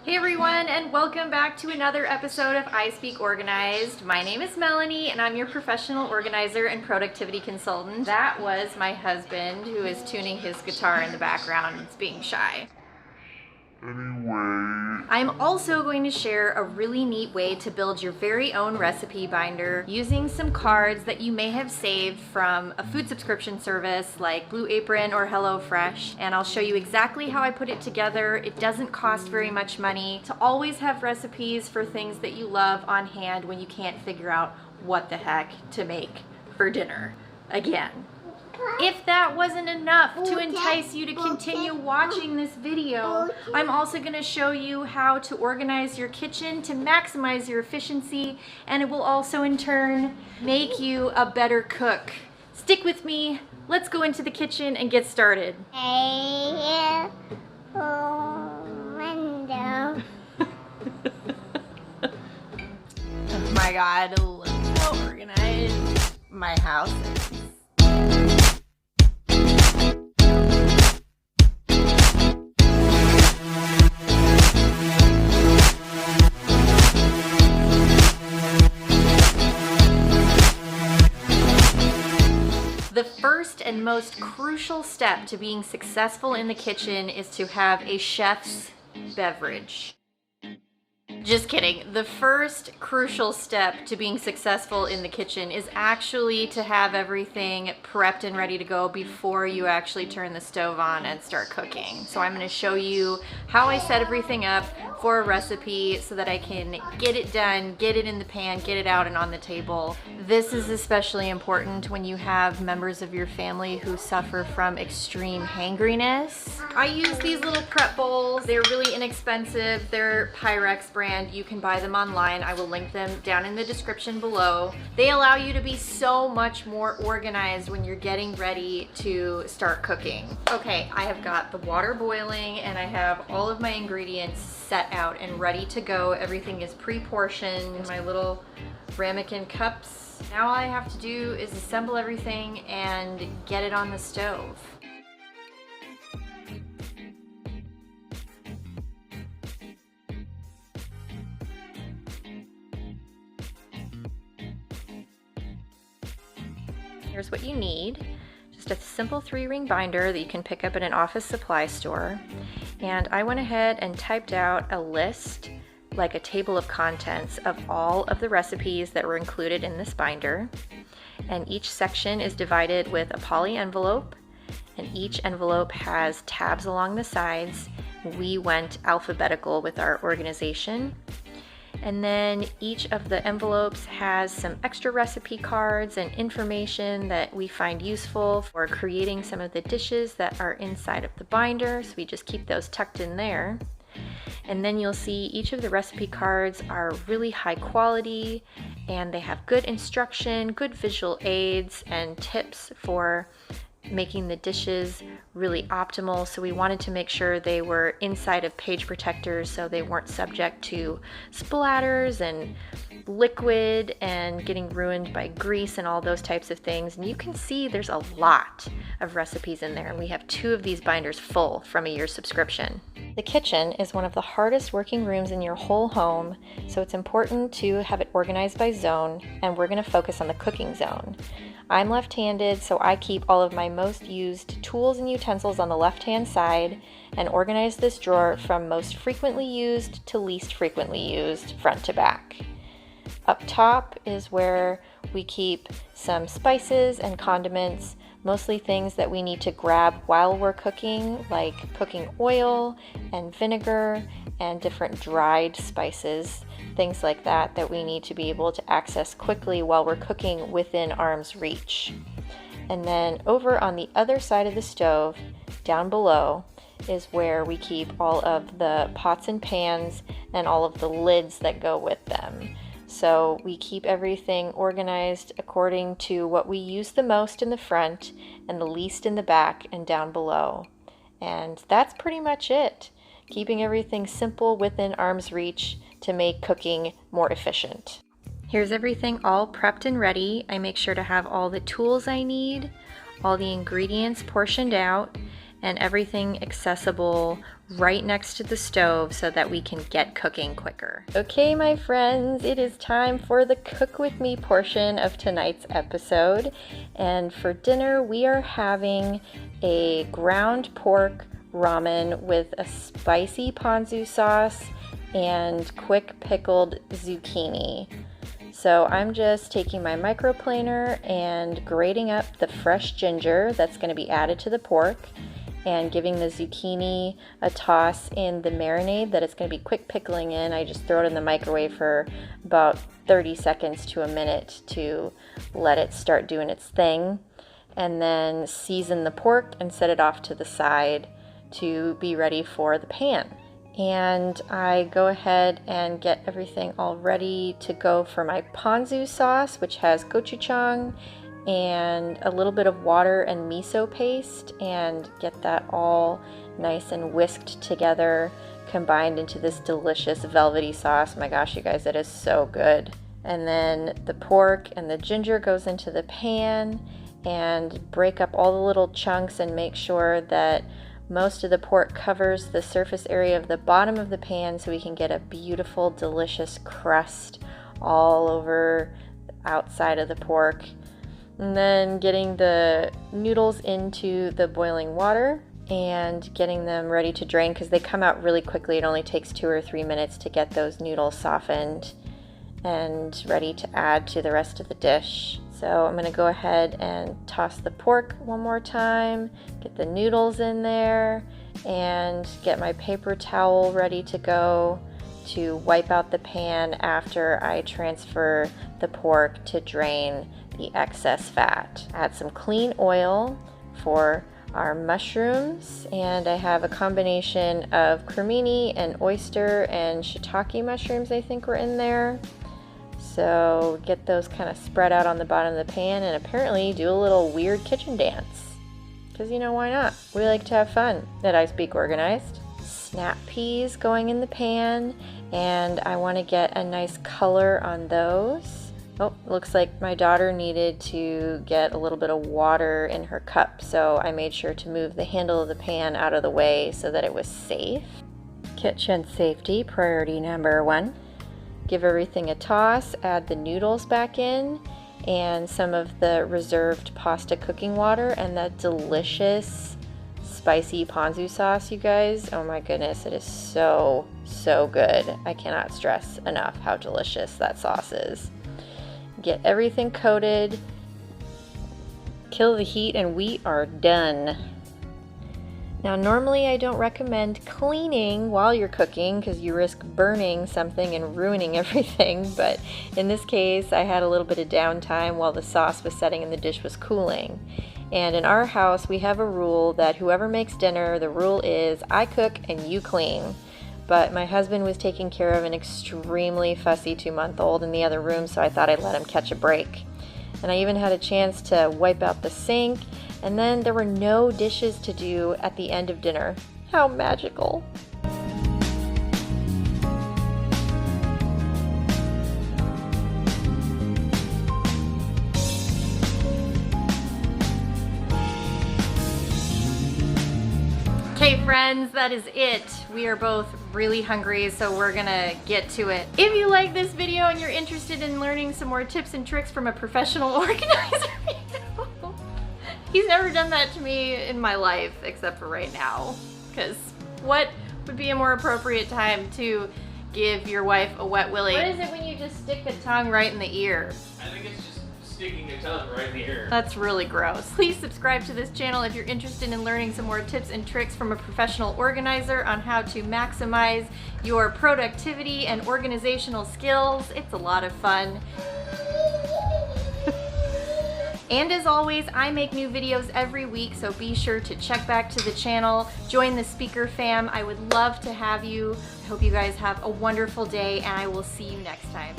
Hey everyone, and welcome back to another episode of I Speak Organized. My name is Melanie and I'm your professional organizer and productivity consultant. That was my husband who is tuning his guitar in the background and being shy. I'm also going to share a really neat way to build your very own recipe binder using some cards that you may have saved from a food subscription service like Blue Apron or HelloFresh, and I'll show you exactly how I put it together. It doesn't cost very much money to always have recipes for things that you love on hand when you can't figure out what the heck to make for dinner again. If that wasn't enough to entice you to continue watching this video, I'm also going to show you how to organize your kitchen to maximize your efficiency, and it will also in turn make you a better cook. Stick with me. Let's go into the kitchen and get started. Window. Oh my God, look how organized my house is. The first and most crucial step to being successful in the kitchen is to have a chef's beverage. Just kidding. The first crucial step to being successful in the kitchen is actually to have everything prepped and ready to go before you actually turn the stove on and start cooking. So I'm going to show you how I set everything up for a recipe so that I can get it done, get it in the pan, get it out and on the table. This is especially important when you have members of your family who suffer from extreme hangriness. I use these little prep bowls. They're really inexpensive. They're Pyrex brand. You can buy them online. I will link them down in the description below. They allow you to be so much more organized when you're getting ready to start cooking. Okay, I have got the water boiling and I have all of my ingredients set out and ready to go. Everything is pre-portioned in my little ramekin cups. Now all I have to do is assemble everything and get it on the stove. Here's what you need. Just a simple 3-ring binder that you can pick up at an office supply store. And I went ahead and typed out a list, like a table of contents, of all of the recipes that were included in this binder. And each section is divided with a poly envelope, and each envelope has tabs along the sides. We went alphabetical with our organization. And then each of the envelopes has some extra recipe cards and information that we find useful for creating some of the dishes that are inside of the binder. So we just keep those tucked in there. And then you'll see each of the recipe cards are really high quality and they have good instruction, good visual aids and tips for making the dishes really optimal. So we wanted to make sure they were inside of page protectors so they weren't subject to splatters and liquid and getting ruined by grease and all those types of things. And you can see there's a lot of recipes in there, and we have 2 of these binders full from a year's subscription. The kitchen is one of the hardest working rooms in your whole home, so it's important to have it organized by zone, and we're going to focus on the cooking zone. I'm left-handed, so I keep all of my most used tools and utensils on the left-hand side and organize this drawer from most frequently used to least frequently used, front to back. Up top is where we keep some spices and condiments, mostly things that we need to grab while we're cooking, like cooking oil and vinegar and different dried spices, things like that that we need to be able to access quickly while we're cooking within arm's reach. And then over on the other side of the stove, down below, is where we keep all of the pots and pans and all of the lids that go with them. So we keep everything organized according to what we use the most in the front and the least in the back and down below. And that's pretty much it. Keeping everything simple within arm's reach to make cooking more efficient. Here's everything all prepped and ready. I make sure to have all the tools I need, all the ingredients portioned out, and everything accessible right next to the stove so that we can get cooking quicker. Okay, my friends, it is time for the cook with me portion of tonight's episode. And for dinner, we are having a ground pork ramen with a spicy ponzu sauce and quick pickled zucchini. So I'm just taking my microplaner and grating up the fresh ginger that's going to be added to the pork and giving the zucchini a toss in the marinade that it's going to be quick pickling in. I just throw it in the microwave for about 30 seconds to a minute to let it start doing its thing, and then season the pork and set it off to the side to be ready for the pan. And I go ahead and get everything all ready to go for my ponzu sauce, which has gochujang and a little bit of water and miso paste, and get that all nice and whisked together, combined into this delicious velvety sauce. My gosh, you guys, it is so good. And then the pork and the ginger goes into the pan, and break up all the little chunks and make sure that most of the pork covers the surface area of the bottom of the pan so we can get a beautiful, delicious crust all over the outside of the pork. And then getting the noodles into the boiling water and getting them ready to drain because they come out really quickly. It only takes 2 or 3 minutes to get those noodles softened and ready to add to the rest of the dish. So I'm going to go ahead and toss the pork one more time, get the noodles in there, and get my paper towel ready to go to wipe out the pan after I transfer the pork to drain the excess fat. Add some clean oil for our mushrooms, and I have a combination of cremini and oyster and shiitake mushrooms I think were in there. So get those kind of spread out on the bottom of the pan and apparently do a little weird kitchen dance. Because you know, why not? We like to have fun at I Speak Organized. Snap peas going in the pan, and I want to get a nice color on those. Oh, looks like my daughter needed to get a little bit of water in her cup, so I made sure to move the handle of the pan out of the way so that it was safe. Kitchen safety, priority number 1. Give everything a toss, add the noodles back in and some of the reserved pasta cooking water and that delicious spicy ponzu sauce, you guys. Oh my goodness, it is so good. I cannot stress enough how delicious that sauce is. Get everything coated, kill the heat, and we are done. Now, normally I don't recommend cleaning while you're cooking because you risk burning something and ruining everything, but in this case I had a little bit of downtime while the sauce was setting and the dish was cooling. And in our house we have a rule that whoever makes dinner, the rule is I cook and you clean. But my husband was taking care of an extremely fussy 2-month-old in the other room, so I thought I'd let him catch a break. And I even had a chance to wipe out the sink, and then there were no dishes to do at the end of dinner. How magical! Okay friends, that is it. We are both really hungry, so we're gonna get to it. If you like this video and you're interested in learning some more tips and tricks from a professional organizer, he's never done that to me in my life except for right now, because what would be a more appropriate time to give your wife a wet willy? What is it when you just stick the tongue right in the ear? I think it's just sticking a tongue right in the ear. That's really gross. Please subscribe to this channel if you're interested in learning some more tips and tricks from a professional organizer on how to maximize your productivity and organizational skills. It's a lot of fun. And as always, I make new videos every week, so be sure to check back to the channel, join the speaker fam. I would love to have you. I hope you guys have a wonderful day, and I will see you next time.